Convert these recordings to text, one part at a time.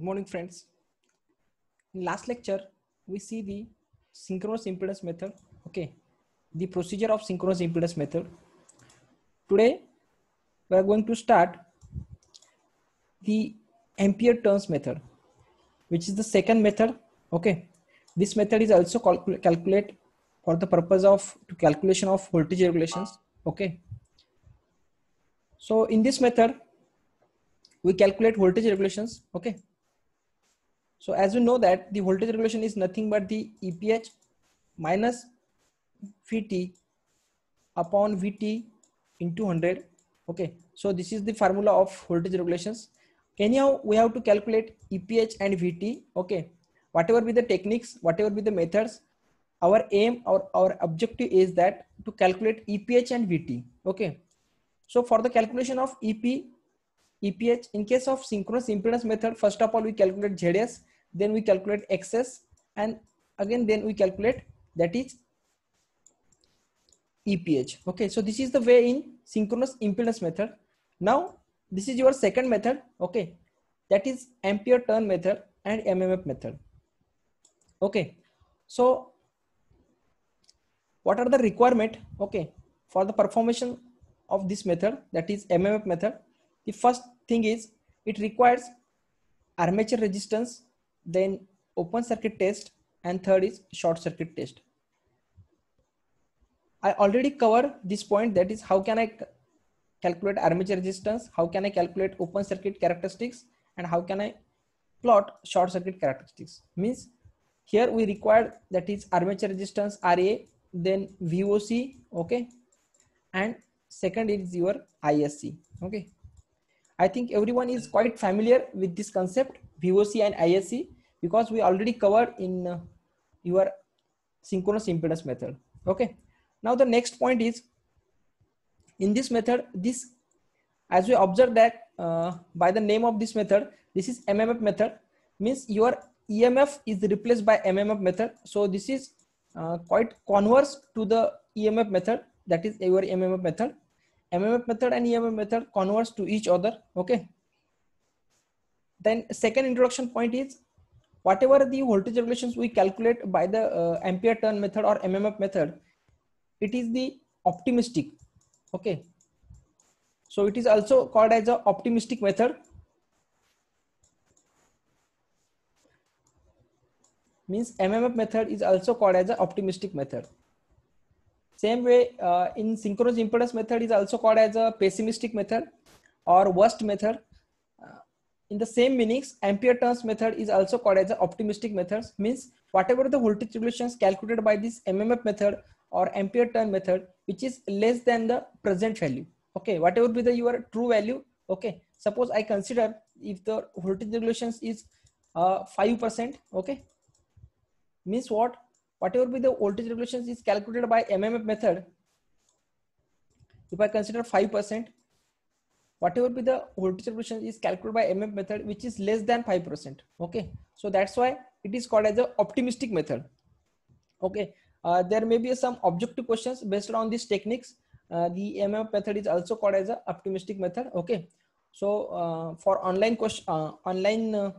Good morning, friends. In last lecture, we see the synchronous impedance method. Okay, the procedure of synchronous impedance method. Today, we are going to start the Ampere turns method, which is the second method. Okay, this method is also calculate for the purpose of calculation of voltage regulations. Okay, so in this method, we calculate voltage regulations. Okay. So as we know that the voltage regulation is nothing but the EPH minus Vt upon Vt into 100. Okay. So this is the formula of voltage regulations. Anyhow, we have to calculate EPH and Vt. Okay. Whatever be the techniques, whatever be the methods, our aim or our objective is that to calculate EPH and Vt. Okay. So for the calculation of EPH, in case of synchronous impedance method, first of all, we calculate ZS, then we calculate XS, and again, then we calculate that is EPH. Okay, so this is the way in synchronous impedance method. Now, this is your second method. Okay, that is Ampere turn method and MMF method. Okay, so what are the requirement? Okay, for the performation of this method, that is MMF method. The first thing is it requires armature resistance, then open circuit test, and third is short circuit test. I already covered this point, that is how can I calculate armature resistance, how can I calculate open circuit characteristics, and how can I plot short circuit characteristics. Means here we require that is armature resistance RA, then VOC, okay, and second is your ISC. Okay, I think everyone is quite familiar with this concept VOC and ISC because we already covered in your synchronous impedance method. Okay, now the next point is in this method, this as we observe that by the name of this method, this is MMF method, means your EMF is replaced by MMF method. So this is quite converse to the EMF method, that is your MMF method. MMF method and EMF method converse to each other. Okay. Then second introduction point is whatever the voltage regulations we calculate by the Ampere turn method or MMF method, it is the optimistic. Okay. So it is also called as a optimistic method. Means MMF method is also called as an optimistic method. Same way in synchronous impedance method is also called as a pessimistic method or worst method. In the same meanings, Ampere turns method is also called as an optimistic method. Means whatever the voltage regulations calculated by this MMF method or Ampere turn method, which is less than the present value. Okay, whatever be the your true value. Okay, suppose I consider if the voltage regulations is 5%. Okay, means what? Whatever be the voltage regulations is calculated by MMF method, if I consider 5%, whatever be the voltage regulation is calculated by MMF method, which is less than 5%. Okay, so that's why it is called as a optimistic method. Okay, there may be some objective questions based on these techniques. The MMF method is also called as a optimistic method. Okay, so for online question,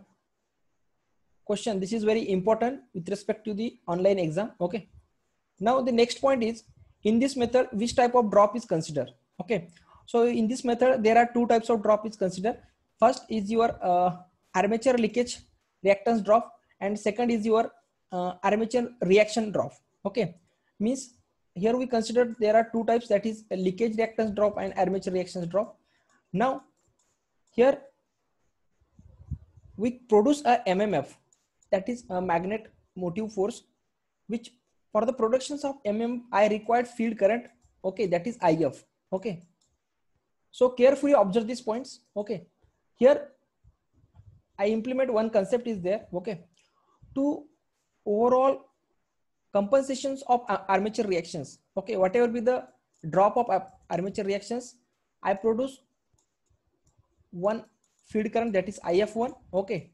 question, this is very important with respect to the online exam. Okay, now the next point is in this method which type of drop is considered. Okay, so in this method there are two types of drop is considered. First is your armature leakage reactance drop, and second is your armature reaction drop. Okay, means here we consider there are two types, that is leakage reactance drop and armature reactions drop. Now here we produce a MMF, that is a magnet motive force, which for the productions of I required field current. Okay, that is IF. Okay, so carefully observe these points. Okay, here I implement one concept is there. Okay, to overall compensations of armature reactions. Okay, whatever be the drop of armature reactions, I produce one field current, that is IF1. Okay,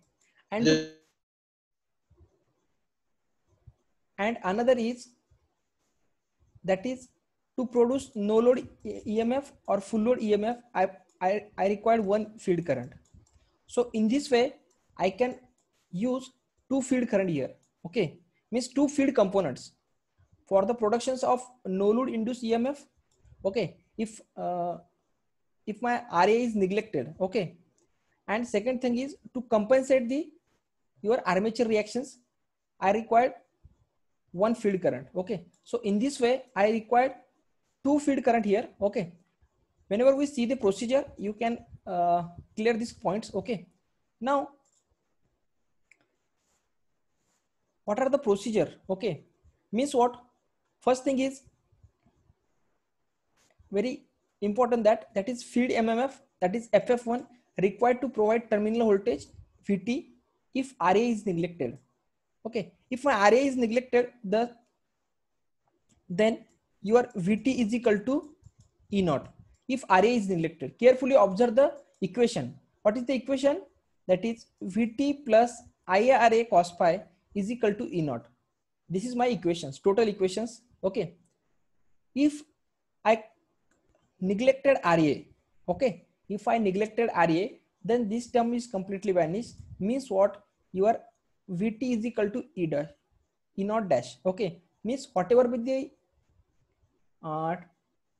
and another is that is to produce no load EMF or full load EMF, I required one field current. So in this way I can use two feed current here. Okay, means two feed components for the productions of no load induced EMF. Okay, if my RA is neglected. Okay, and second thing is to compensate the your armature reactions, I required one feed current. Okay, so in this way I required two feed current here. Okay, whenever we see the procedure, you can clear these points. Okay, now what are the procedure? Okay, means what? First thing is very important, that is feed MMF, that is FF1, required to provide terminal voltage VT if RA is neglected. Okay, if my RA is neglected, then your VT is equal to E naught. If RA is neglected, carefully observe the equation. What is the equation? That is VT plus IARA cos phi is equal to E naught. This is my equations, total equations. Okay, if I neglected RA, okay, if I neglected RA, then this term is completely vanished. Means what? Your VT is equal to E dash, E naught dash. Okay, means whatever with the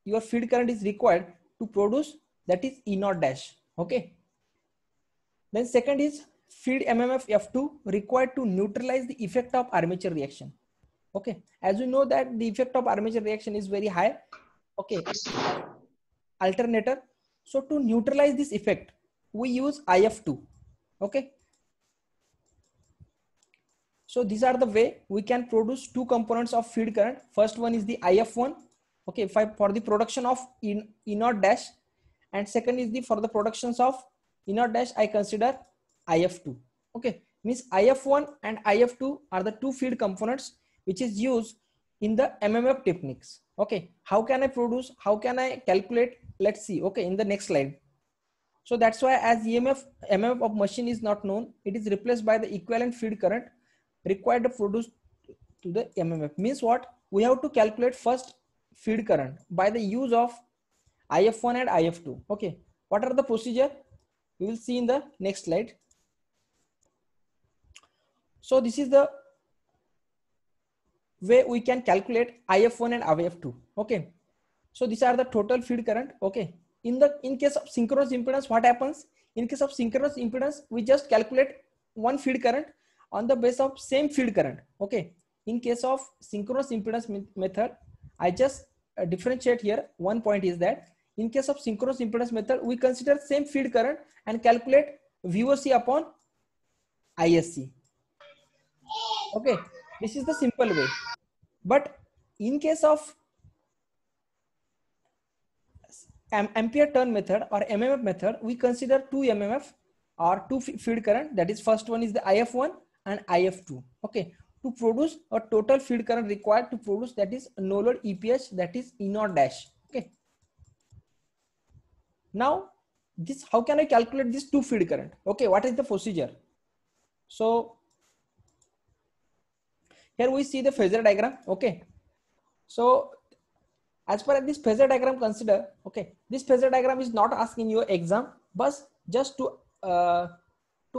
your feed current is required to produce, that is E naught dash. Okay, then second is feed MMF F2 required to neutralize the effect of armature reaction. Okay, as you know that the effect of armature reaction is very high. Okay, alternator. So to neutralize this effect, we use IF2. Okay, so these are the way we can produce two components of feed current. First one is the IF1. Okay, for the production of E naught dash, and second is the for the productions of E naught dash, I consider IF2. Okay, means IF1 and IF2 are the two feed components which is used in the MMF techniques. Okay, how can I produce, how can I calculate? Let's see. Okay, in the next slide. So that's why as MMF of machine is not known, it is replaced by the equivalent feed current required to produce to the MMF. Means what? We have to calculate first feed current by the use of IF1 and IF2. Okay, what are the procedure? We will see in the next slide. So this is the way we can calculate IF1 and IF2. Okay, so these are the total feed current. Okay, in case of synchronous impedance, what happens? In case of synchronous impedance, we just calculate one feed current on the base of same feed current. Okay, in case of synchronous impedance method, I just differentiate here. One point is that in case of synchronous impedance method, we consider same feed current and calculate VOC upon ISC. Okay, this is the simple way. But in case of ampere turn method or MMF method, we consider two MMF or two feed current. That is, first one is the IF1 and IF2. Okay, to produce a total feed current required to produce, that is no load EPH, that is E naught dash. Okay, now this, how can I calculate this two feed current? Okay, what is the procedure? So here we see the phasor diagram. Okay, so as per this phasor diagram, consider, okay, this phasor diagram is not asked in your exam, but just to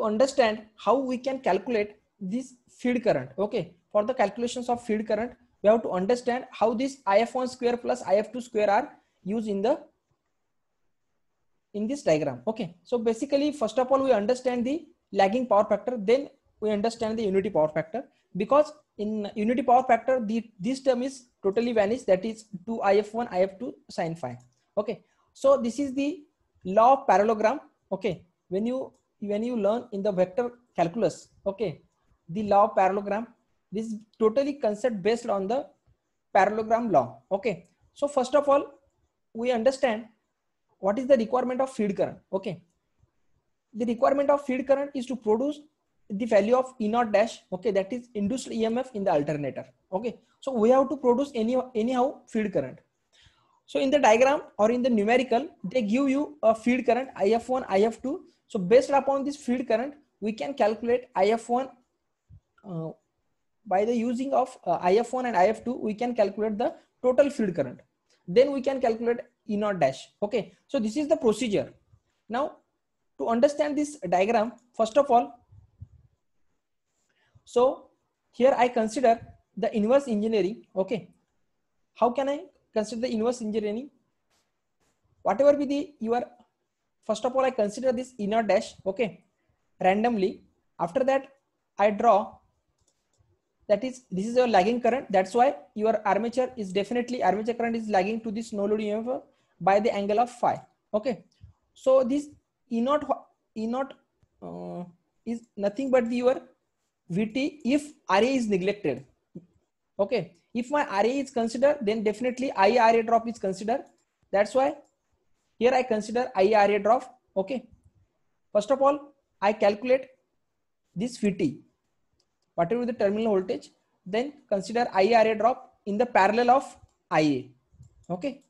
understand how we can calculate this feed current. Okay, for the calculations of feed current, we have to understand how this IF1 square plus IF2 square are used in this diagram. Okay, so basically, first of all, we understand the lagging power factor, then we understand the unity power factor, because in unity power factor, this term is totally vanished, that is 2 IF1 IF2 sin phi. Okay, so this is the law of parallelogram. Okay, when you learn in the vector calculus, okay, the law of parallelogram, this is totally concept based on the parallelogram law. Okay, so first of all, we understand what is the requirement of feed current. Okay, the requirement of feed current is to produce the value of E naught dash. Okay, that is induced EMF in the alternator. Okay, so we have to produce anyhow feed current. So in the diagram or in the numerical, they give you a feed current IF1, IF2. So based upon this feed current, we can calculate IF1 by the using of IF1 and IF2. We can calculate the total feed current. Then we can calculate E naught dash. Okay, so this is the procedure. Now to understand this diagram, first of all, So here I consider the inverse engineering. Okay, how can I consider the inverse engineering? Whatever be the your, first of all I consider this inner dash, okay, randomly. After that I draw, that is, this is your lagging current, that's why your armature is definitely, armature current is lagging to this no load EMF by the angle of phi. Okay, so this E naught is nothing but your Vt if Ra is neglected. Okay, if my Ra is considered, then definitely IRA drop is considered. That's why here I consider IRA drop. Okay, first of all I calculate this Vt, whatever the terminal voltage, then consider IRA drop in the parallel of IA. Okay,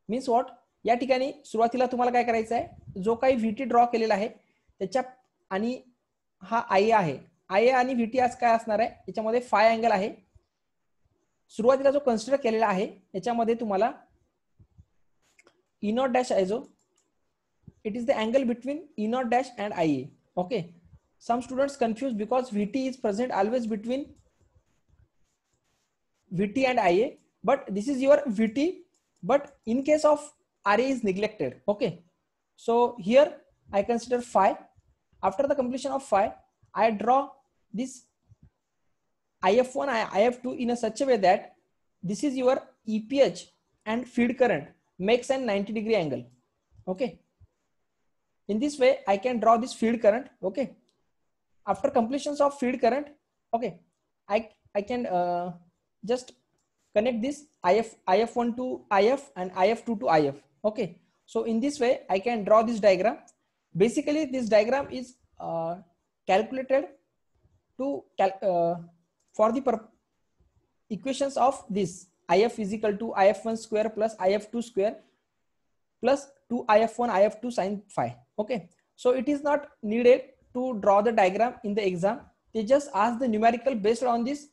means what, या ठिकाणी सुरुवातीला तुम्हाला काय करायचं आहे, जो काही VT draw केलेला आहे त्याच्या आणि हा IA आहे, IA आणि VT आज काय असणार आहे, याच्यामध्ये फाय अँगल आहे. सुरुवातीला जो कन्सिडर केलेला आहे याच्यामध्ये तुम्हाला E naught dash आहे जो, it is the angle between E naught dash and IA. Okay, some students confused because Vt is present always between Vt and IA, but this is your Vt, but in case of Ra is neglected. Okay, so here I consider phi. After the completion of phi, I draw this IF1 and IF2 in a such a way that this is your EPH and feed current makes an 90-degree angle. Okay, in this way I can draw this feed current. Okay, after completions of feed current, okay, I can just connect this IF1 to IF and IF2 to IF. Okay, so in this way I can draw this diagram. Basically this diagram is calculated to for the equations of this IF is equal to IF1 square plus IF2 square plus 2 IF1 IF2 sin phi. Okay, so it is not needed to draw the diagram in the exam. They just ask the numerical based on this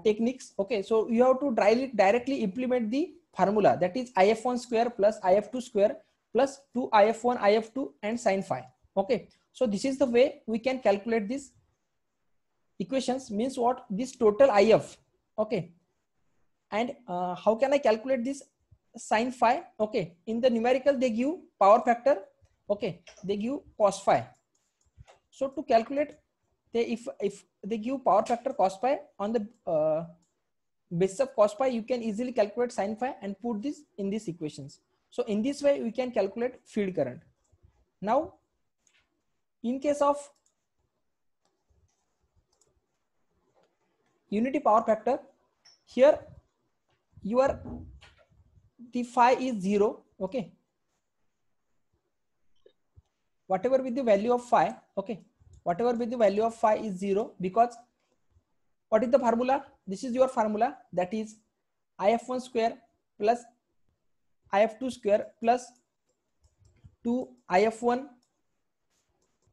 techniques. Okay, so you have to directly implement the formula, that is IF1 square plus IF2 square plus 2 IF1 IF2 and sin phi. Okay, so this is the way we can calculate these equations. Means what, this total IF. Okay, and how can I calculate this sin phi? Okay, in the numerical they give power factor. Okay, they give cos phi. So to calculate, if they give power factor cos phi, on the basis of cos phi you can easily calculate sin phi and put this in these equations. So in this way we can calculate field current. Now in case of unity power factor, here your the phi is 0. Okay, whatever with the value of phi, okay, whatever with the value of phi is 0, because what is the formula, this is your formula, that is IF1 square plus IF2 square plus 2 IF1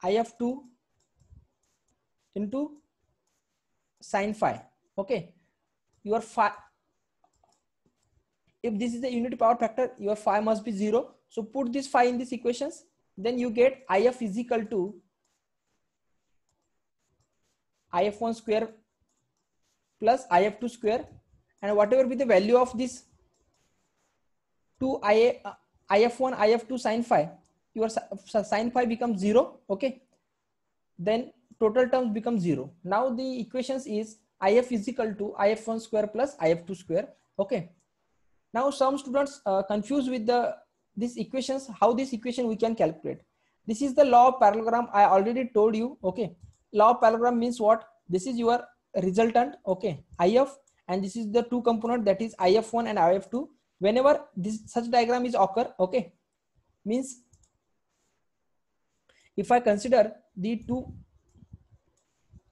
IF2 into sin phi. Okay, your phi, if this is the unity power factor, your phi must be 0. So put this phi in these equations, then you get IF is equal to IF1 square plus IF2 square, and whatever be the value of this 2 IF1 IF2 sin phi, your sin phi becomes 0. Okay, then total terms become 0. Now the equations is IF is equal to IF1 square plus IF2 square. Okay, now some students confused with these equations, how this equation we can calculate. This is the law of parallelogram, I already told you. Okay, law of parallelogram means what, this is your resultant, okay, IF, and this is the two component, that is IF1 and IF2. Whenever this such diagram is occur, okay, means if I consider the two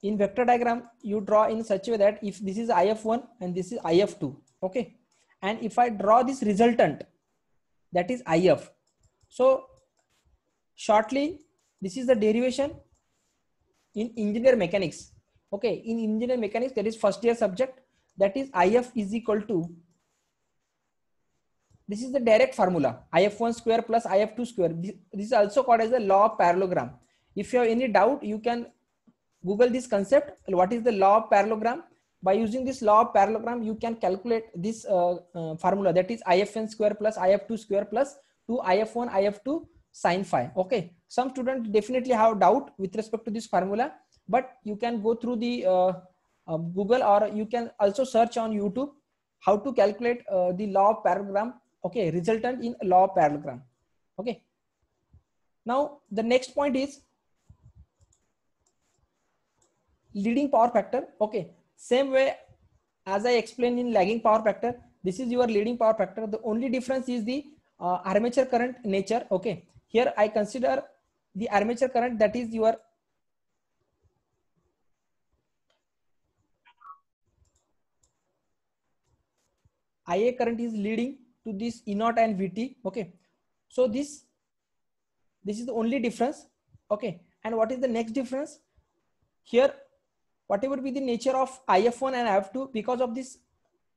in vector diagram, you draw in such a way that if this is IF1 and this is IF2, okay, and if I draw this resultant, that is IF. So shortly, this is the derivation in engineer mechanics. Okay, in engineer mechanics, that is first year subject, that is IF is equal to, this is the direct formula, IF1 square plus IF2 square. This is also called as the law of parallelogram. If you have any doubt, you can Google this concept. What is the law of parallelogram? By using this law of parallelogram, you can calculate this formula, that is IFN square plus IF2 square plus 2 IF1 IF2 sin phi. Okay, some students definitely have doubt with respect to this formula, but you can go through the Google, or you can also search on YouTube how to calculate the law of parallelogram. Okay, resultant in law of parallelogram. Okay, now the next point is leading power factor. Okay, same way as I explained in lagging power factor, this is your leading power factor. The only difference is the armature current nature. Okay, here I consider the armature current, that is your IA current is leading to this E0 and VT. Okay, so this is the only difference. Okay, and what is the next difference? Here, whatever be the nature of IF1 and IF2, because of this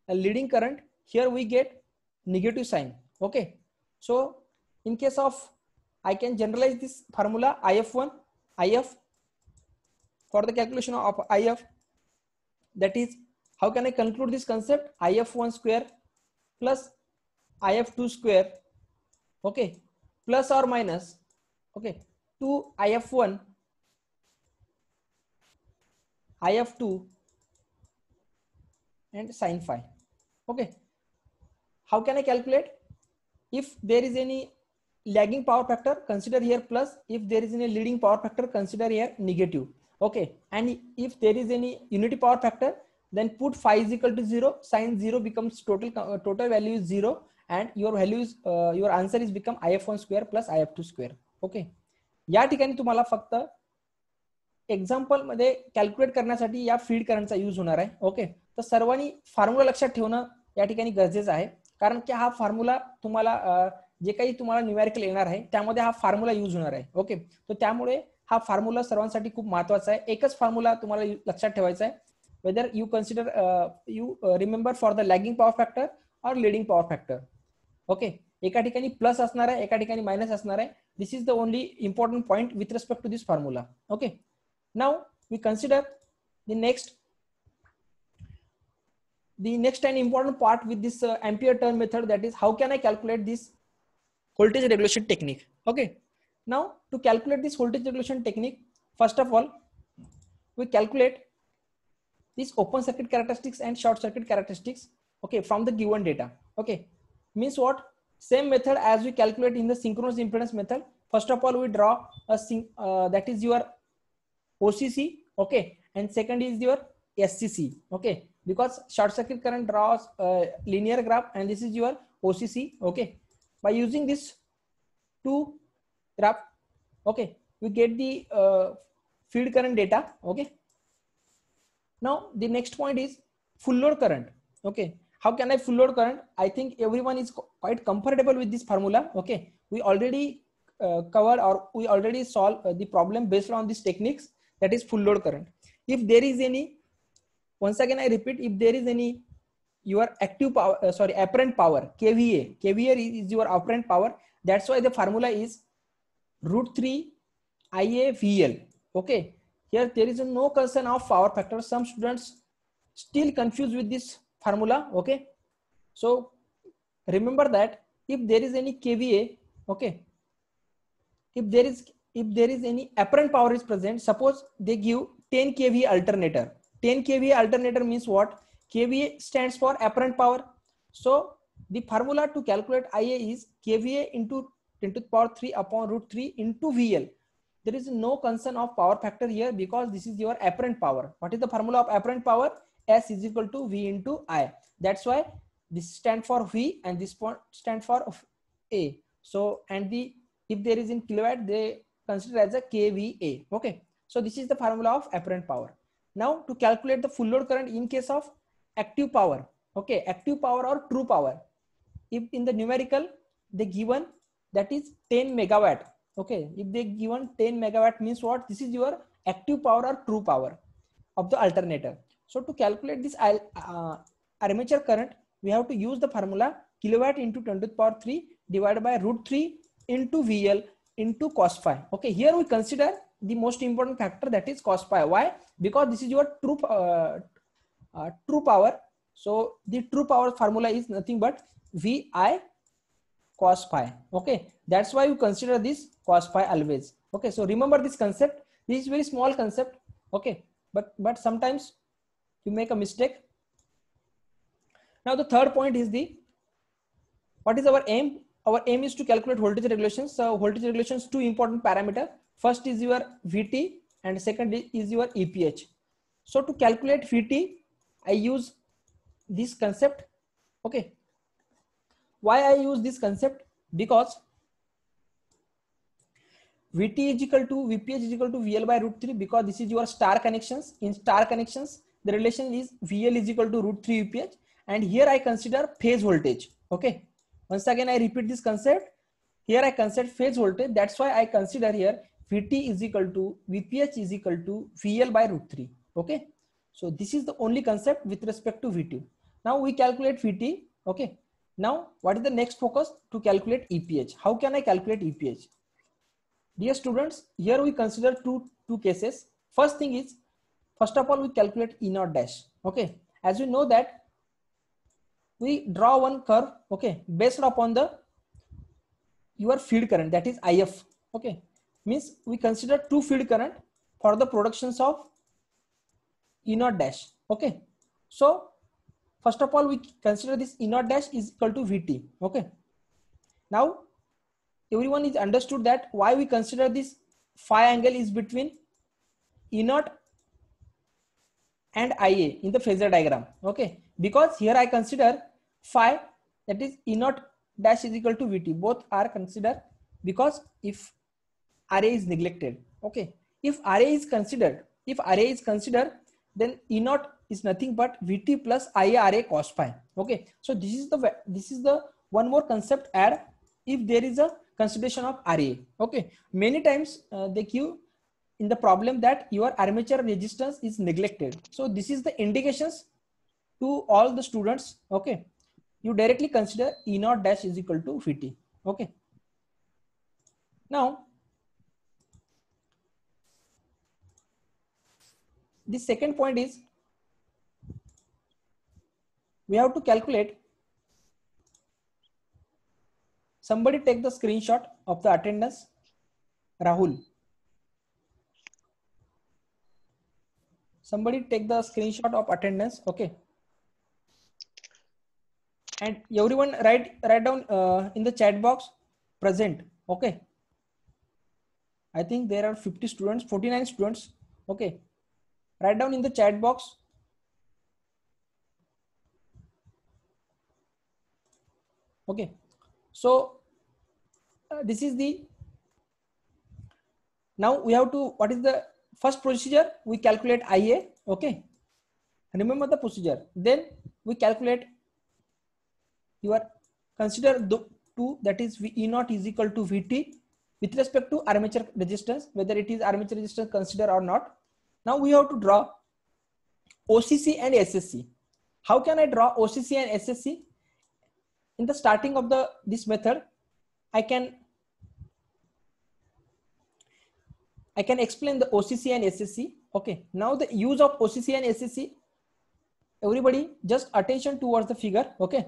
leading current, here we get negative sign. Okay, so in case of, I can generalize this formula IF1 IF for the calculation of IF. That is, how can I conclude this concept? IF1 square plus IF2 square, okay, plus or minus, okay, 2 IF1 IF2 and sin phi. Okay, how can I calculate? If there is any lagging power factor, consider here plus. If there is any leading power factor, consider here negative. Okay, and if there is any unity power factor, then put phi is equal to 0, sin 0 becomes total value is 0, and your value is your answer is become IF1 square plus IF2 square. Okay, या ठिकाणी तुम्हाला फक्त example मध्ये calculate करण्यासाठी या feed करंटचा use होणार आहे. ओके, तर सर्वांनी फॉर्म्युला लक्षात ठेवणं या ठिकाणी गरजेचं आहे, कारण की हा फॉर्म्युला तुम्हाला जे काही तुम्हाला न्यूमेरिकल येणार आहे त्यामध्ये हा फॉर्म्युला यूज होणार आहे. ओके, तर त्यामुळे हा फॉर्म्युला सर्वांसाठी खूप महत्वाचा आहे. एकच फॉर्म्युला तुम्हाला लक्षात ठेवायचा आहे, whether you consider you remember for the lagging power factor और लीडिंग पॉवर फॅक्टर. ओके, एका ठिकाणी प्लस असणार आहे, एका ठिकाणी मायनस असणार आहे. This is the only important point with respect to this formula. Okay, now we consider the next and important part with this ampere turn method, that is how can I calculate this voltage regulation technique. Okay, now to calculate this voltage regulation technique, first of all we calculate these open circuit characteristics and short circuit characteristics, okay, from the given data. Okay, means what? Same method as we calculate in the synchronous impedance method. First of all we draw a that is your OCC, okay, and second is your SCC. Okay, because short circuit current draws linear graph, and this is your OCC. Okay, by using this two graph, okay, we get the field current data. Okay, now the next point is full load current. Okay, how can I full load current? I think everyone is quite comfortable with this formula. Okay, we already covered, or we already solved the problem based on these techniques, that is full load current. If there is any, once again I repeat, if there is any your active power, apparent power, kVA is your apparent power. That's why the formula is √3 IAVL. Okay, here there is no concern of power factor. Some students still confused with this formula. Okay, so remember that if there is any kVA, okay, if there is any apparent power is present, suppose they give 10 kVA alternator. 10 kVA alternator means what? kVA stands for apparent power. So the formula to calculate IA is kVA into 10 to the power 3 upon √3 into VL. There is no concern of power factor here, because this is your apparent power. What is the formula of apparent power? S is equal to V into I. That's why this stands for V and this point stands for A. So, and the if there is in kilowatt, they consider as a kVA. Okay, so this is the formula of apparent power. Now to calculate the full load current in case of active power, okay, active power or true power, if in the numerical they given that is 10 megawatt. Okay, if they given 10 megawatt means what? This is your active power or true power of the alternator. So to calculate this armature current, we have to use the formula kilowatt into 10 to the power 3 divided by √3 into VL into cos phi. Okay, here we consider the most important factor, that is cos pi. Why? Because this is your true power. So the true power formula is nothing but Vi cos pi. Okay, that's why you consider this cos pi always. Okay, so remember this concept. This is very small concept. Okay, but sometimes you make a mistake. Now the third point is the, what is our aim? Our aim is to calculate voltage regulations. So voltage regulations, two important parameter. First is your Vt and second is your EPH. So to calculate Vt, I use this concept. Okay, why I use this concept? Because Vt is equal to Vph is equal to VL by root 3, because this is your star connections. In star connections, the relation is VL is equal to root 3 Vph, and here I consider phase voltage. Okay, once again I repeat this concept. Here I consider phase voltage. That's why I consider here Vt is equal to Vph is equal to VL by root 3. Okay, so this is the only concept with respect to Vt. Now we calculate Vt. Okay, now what is the next focus? To calculate EPH. How can I calculate EPH? Dear students, here we consider two cases. First thing is, first of all, we calculate E naught dash. Okay, as we know that we draw one curve. Okay, based upon the your field current, that is IF. Okay, means we consider two field current for the productions of E naught dash. Okay, so first of all, we consider this E naught dash is equal to Vt. Okay, now everyone is understood that why we consider this phi angle is between E naught and Ia in the phasor diagram. Okay, because here I consider phi, that is E naught dash is equal to Vt. Both are considered, because if Ra is neglected. Okay, if Ra is considered, then E naught is nothing but Vt plus Ia Ra cos pi. Okay, so this is the one more concept add if there is a consideration of Ra. Okay, many times they give in the problem that your armature resistance is neglected. So this is the indications to all the students. Okay, you directly consider E naught dash is equal to Vt. Okay, now the second point is we have to calculate. Somebody take the screenshot of the attendance. Rahul. Somebody take the screenshot of attendance. Okay. And everyone write down in the chat box present. Okay. I think there are 50 students, 49 students. Okay. Write down in the chat box. Okay. So this is the, now we have to, what is the first procedure? We calculate Ia. Okay, remember the procedure. Then we calculate your, consider the two, that is E naught is equal to Vt with respect to armature resistance, whether it is armature resistance consider or not. Now we have to draw OCC and SSC. How can I draw OCC and SSC? In the starting of this method, I can explain the OCC and SSC. Okay, now the use of OCC and SSC, everybody just attention towards the figure. Okay,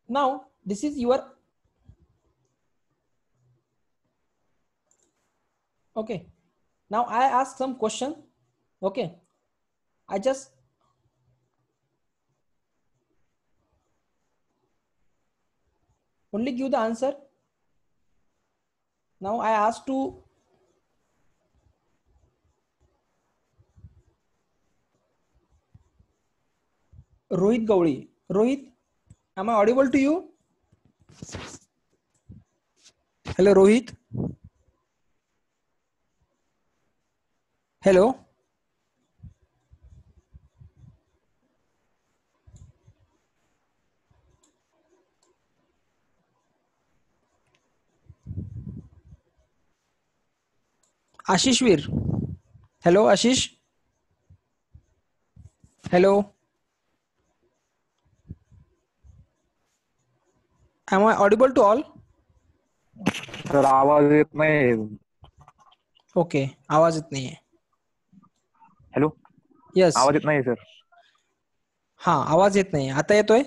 now this is your, okay, now I ask some question. Okay, I just only give the answer. Now I ask to Rohit Gauri. Rohit, am I audible to you? Hello, Rohit. Hello. Ashish Veer. Hello, Ashish. Hello. Am I audible to all? Sir आवाज येत नाही. Okay, आवाज येत नाहीये. Hello, yes. आवाज येत नाहीये sir. हा, आवाज येत नाही. आता येतोय?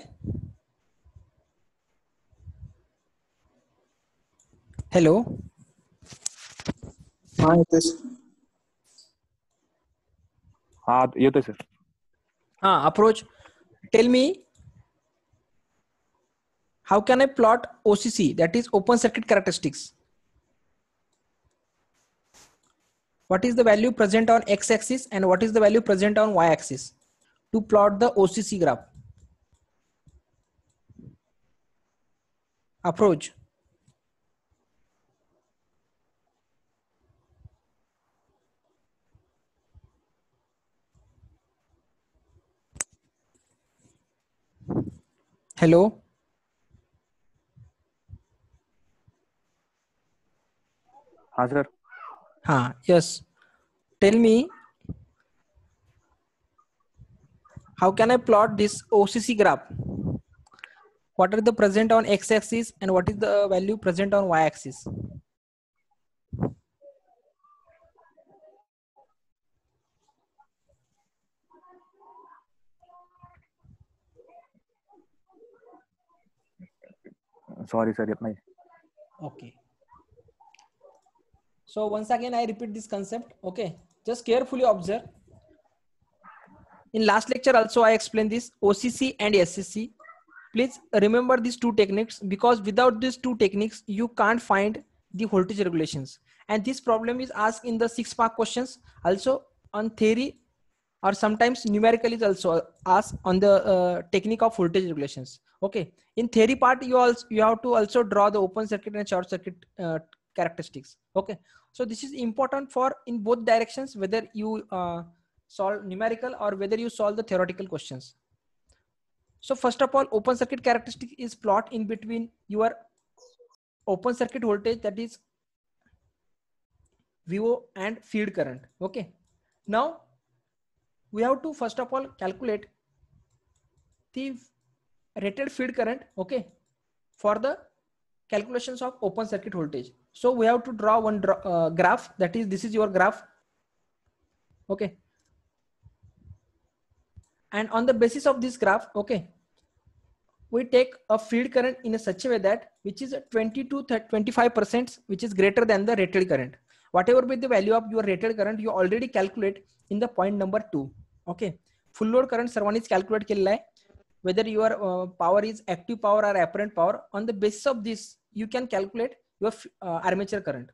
हॅलो. हा येतोय. हा येतोय सर. हा, approach. Tell me, how can I plot OCC, that is open circuit characteristics? What is the value present on x-axis and what is the value present on y-axis to plot the OCC graph? Approach. Hello. हा sir. Yes. Tell me, how can I plot this OCC graph? What are the present on x-axis and what is the value present on y-axis? Sorry sir, येत नाही. Okay. So once again, I repeat this concept. Okay. Just carefully observe. In last lecture also, I explained this OCC and SCC. Please remember these two techniques, because without these two techniques, you can't find the voltage regulations. And this problem is asked in the 6-mark questions, also on theory, or sometimes numerical is also asked on the technique of voltage regulations. Okay. In theory part, you have to also draw the open circuit and short circuit characteristics. Okay. So this is important for in both directions, whether you solve numerical or whether you solve the theoretical questions. So first of all, open circuit characteristic is plot in between your open circuit voltage, that is VO, and feed current. Okay. Now we have to first of all calculate the rated feed current. Okay. For the calculations of open circuit voltage. So we have to draw one graph, that is, this is your graph. Okay. And on the basis of this graph, okay, we take a feed current in a such a way that which is 20 to 25%, which is greater than the rated current. Whatever be the value of your rated current, you already calculate in the point number 2. Okay. Full load current सर्वांनीच calculate केलेला आहे. Whether your power is active power or apparent power, on the basis of this, you can calculate your armature current.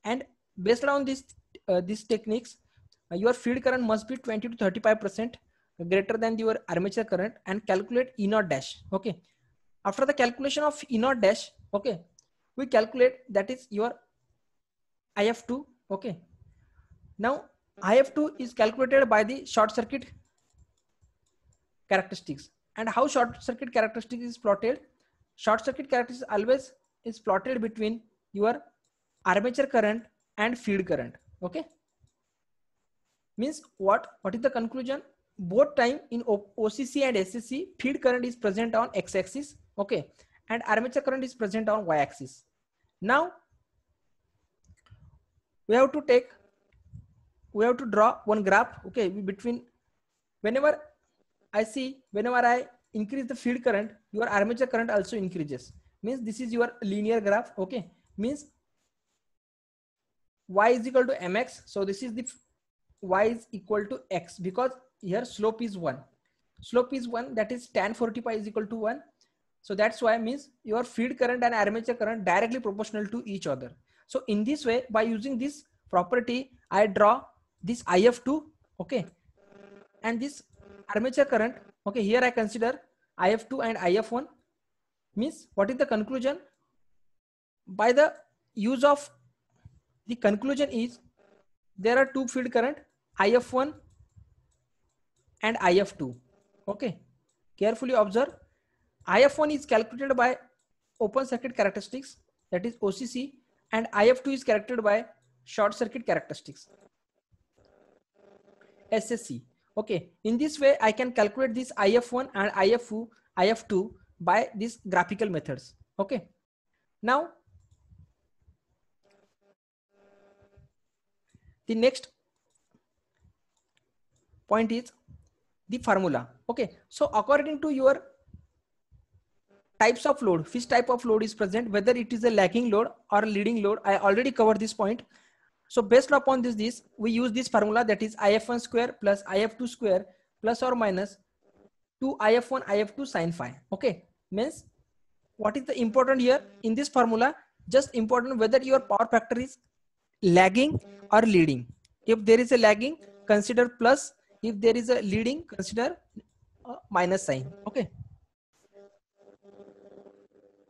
And based on this these techniques, your feed current must be 20 to 35% greater than your armature current, and calculate E naught dash. Okay. After the calculation of E naught dash, okay, we calculate that is your IF2. Okay. Now IF2 is calculated by the short circuit characteristics. And how short circuit characteristics is plotted? Short circuit characteristics always is plotted between your armature current and feed current. Okay. Means what is the conclusion? Both time in OCC and SCC, feed current is present on x-axis. Okay. And armature current is present on y-axis. Now we have to draw one graph. Okay. Between whenever I increase the feed current, your armature current also increases. Means this is your linear graph. Okay. Means y is equal to mx. So this is the y is equal to x, because here slope is 1. Slope is 1, that is tan 40 pi is equal to 1. So that's why means your feed current and armature current directly proportional to each other. So in this way, by using this property, I draw this IF2. Okay. And this armature current. Okay. Here I consider IF2 and IF1. Means what is the conclusion? By the use of the conclusion is there are two field current, IF1 and IF2. Okay. Carefully observe. IF1 is calculated by open circuit characteristics, that is OCC, and IF2 is calculated by short circuit characteristics, SSC. Okay. In this way, I can calculate this IF1 and IF2 by these graphical methods. Okay. Now The next point is the formula. Okay, so according to your types of load, which type of load is present, whether it is a lagging load or a leading load, I already covered this point. So based upon this we use this formula, that is if1 square plus if2 square plus or minus 2 if1 if2 sin phi. Okay, means what is the important here in this formula? Just important whether your power factor is lagging or leading. If there is a lagging, consider plus. If there is a leading, consider minus sign. Okay.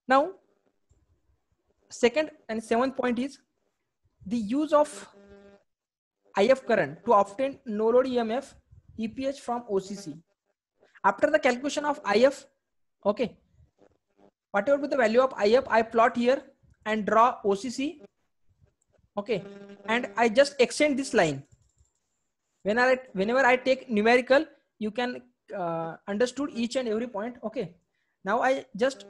Now, second and seventh point is the use of IF current to obtain no load EMF EPH from OCC. After the calculation of IF, okay, whatever be the value of IF, I plot here and draw OCC. Okay, and I just extend this line. Whenever I take numerical, you can understood each and every point. Okay, now I just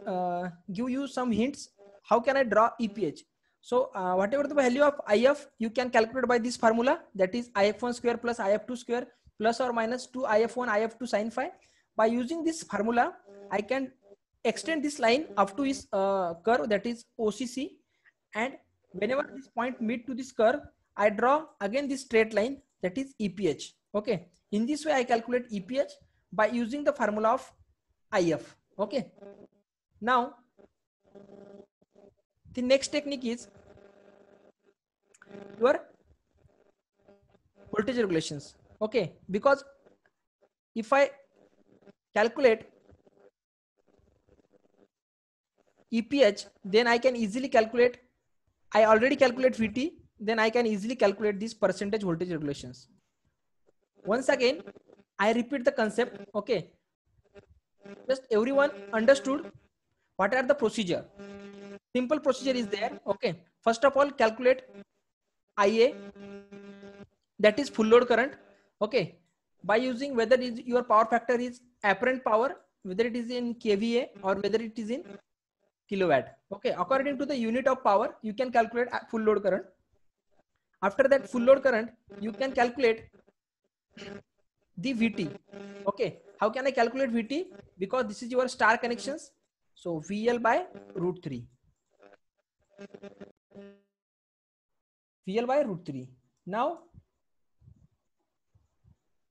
give you some hints. How can I draw EPH? So whatever the value of IF, you can calculate by this formula, that is IF1 square plus IF2 square plus or minus 2 IF1 IF2 sin phi. By using this formula, I can extend this line up to its curve, that is OCC, and whenever this point meet to this curve, I draw again this straight line, that is EPH. Okay, in this way I calculate EPH by using the formula of IF. Okay, now the next technique is your voltage regulations. Okay, because if I calculate EPH, then I can easily calculate, I already calculate VT, then I can easily calculate these percentage voltage regulations. Once again, I repeat the concept. Okay, just everyone understood what are the procedure. Simple procedure is there. Okay, first of all, calculate IA, that is full load current. Okay, by using whether your power factor is apparent power, whether it is in kVA or whether it is in kilowatt. Okay, according to the unit of power, you can calculate full load current. After that full load current, you can calculate the VT. Okay, how can I calculate VT? Because this is your star connections. So VL by root 3. VL by root 3. Now,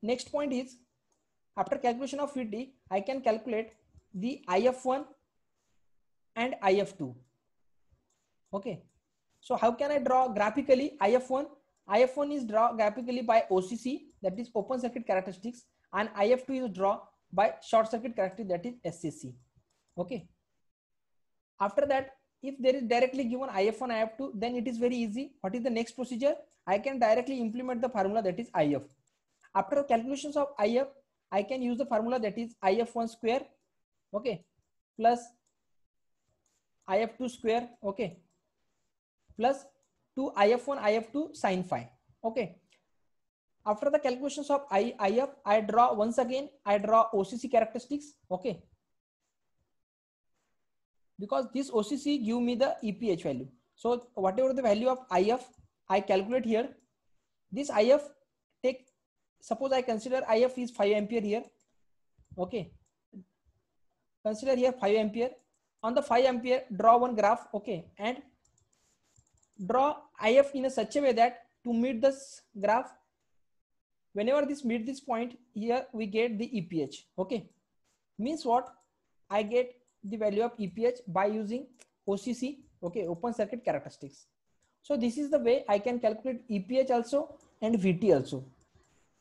next point is, after calculation of VT, I can calculate the IF1 and IF2. Okay, so how can I draw graphically IF1? IF1 is drawn graphically by OCC, that is open circuit characteristics, and IF2 is drawn by short circuit characteristic, that is SCC. Okay, after that, if there is directly given IF1 IF2, then it is very easy. What is the next procedure? I can directly implement the formula, that is IF. After calculations of IF, I can use the formula, that is IF1 square, okay, plus IF2 square, okay, plus 2 IF1 IF2 sin phi. Okay, after the calculations of IF, I draw once again, I draw OCC characteristics. Okay, because this OCC give me the EPH value. So whatever the value of IF, I calculate here. This IF, take, suppose I consider IF is 5 ampere here. Okay, consider here 5 ampere. On the 5 ampere, draw one graph. Okay, and draw IF in a such a way that to meet this graph, whenever this meet this point here, we get the EPH. Okay, means what? I get the value of EPH by using OCC. Okay, open circuit characteristics. So this is the way I can calculate EPH also and VT also.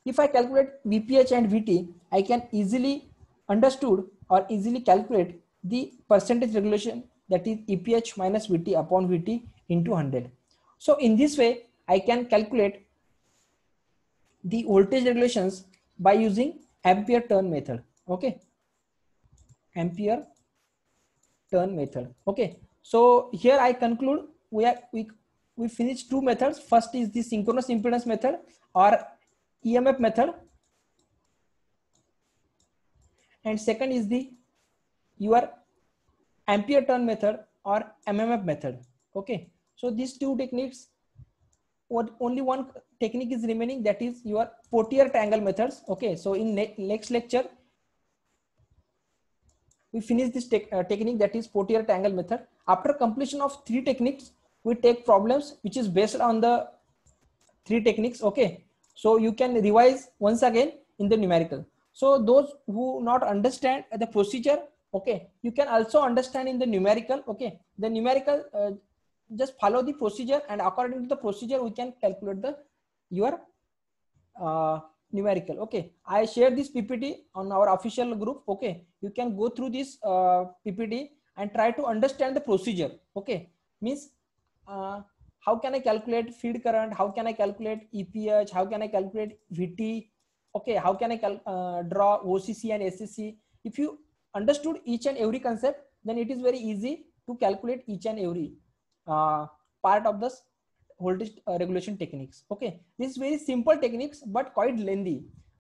If I calculate VPH and VT, I can easily understood or easily calculate the percentage regulation, that is EPH minus VT upon VT into 100. So in this way, I can calculate the voltage regulations by using ampere turn method. Okay, ampere turn method. Okay, so here I conclude we finished two methods. First is the synchronous impedance method or EMF method, and second is the your ampere turn method or MMF method. Okay, so these two techniques only one technique is remaining, that is your Pottier triangle methods. Okay, so in next lecture we finish this technique, that is Pottier triangle method. After completion of 3 techniques, we take problems which is based on the 3 techniques. Okay, so you can revise once again in the numerical. So those who not understand the procedure, okay, you can also understand in the numerical. Okay, the numerical, just follow the procedure, and according to the procedure we can calculate the your numerical. Okay, I share this PPT on our official group. Okay, you can go through this PPT and try to understand the procedure. Okay, means how can I calculate feed current, how can I calculate EPH, how can I calculate VT, okay, how can I draw OCC and SCC. If you understood each and every concept, then it is very easy to calculate each and every part of the voltage regulation techniques. Okay, this is very simple techniques but quite lengthy.